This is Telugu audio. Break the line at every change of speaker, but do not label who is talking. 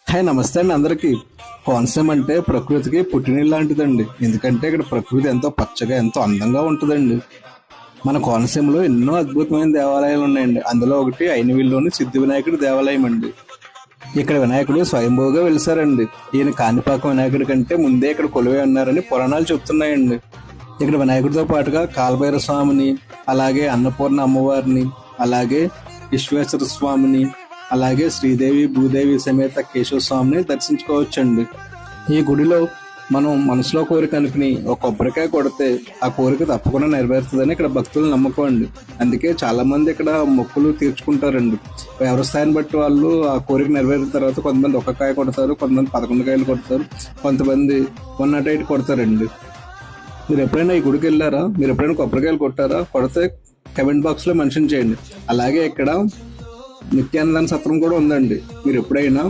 హాయ్ నమస్తే అండి అందరికీ. కోనసీమ అంటే ప్రకృతికి పుట్టినిల్లు లాంటిదండి. ఎందుకంటే ఇక్కడ ప్రకృతి ఎంతో పచ్చగా ఎంతో అందంగా ఉంటుందండి. మన కోనసీమలో ఎన్నో అద్భుతమైన దేవాలయాలు ఉన్నాయండి. అందులో ఒకటి అయినవిల్లోని సిద్ధి వినాయకుడి దేవాలయం అండి. ఇక్కడ వినాయకుడు స్వయంభూగా వెలిసారండి. ఈయన కాణిపాకం వినాయకుడి కంటే ముందే ఇక్కడ కొలువై ఉన్నారని పురాణాలు చెప్తున్నాయండి. ఇక్కడ వినాయకుడితో పాటుగా కాలభైరవ స్వామిని, అలాగే అన్నపూర్ణ అమ్మవారిని, అలాగే విశ్వేశ్వర స్వామిని, అలాగే శ్రీదేవి భూదేవి సమేత కేశవ స్వామిని దర్శించుకోవచ్చండి. ఈ గుడిలో మనం మనసులో కోరిక అనుకుని ఒక కొబ్బరికాయ కొడితే ఆ కోరిక తప్పకుండా నెరవేరుతుందని ఇక్కడ భక్తుల నమ్మకం అండి. అందుకే చాలా మంది ఇక్కడ మొక్కులు తీర్చుకుంటారండి. ఎవరి స్థాయిని బట్టి వాళ్ళు ఆ కోరిక నెరవేరిన తర్వాత కొంతమంది ఒక కాయ కొడతారు, కొంతమంది 11 కాయలు కొడతారు, కొంతమంది 108 కొడతారండి. మీరు ఎప్పుడైనా ఈ గుడికి వెళ్ళారా? మీరు ఎప్పుడైనా కొబ్బరికాయలు కొట్టారా? కొడితే కమెంట్ బాక్స్ లో మెన్షన్ చేయండి. అలాగే ఇక్కడ నిత్యానంద సత్రం కూడా ఉందండి. మీరు ఎప్పుడైనా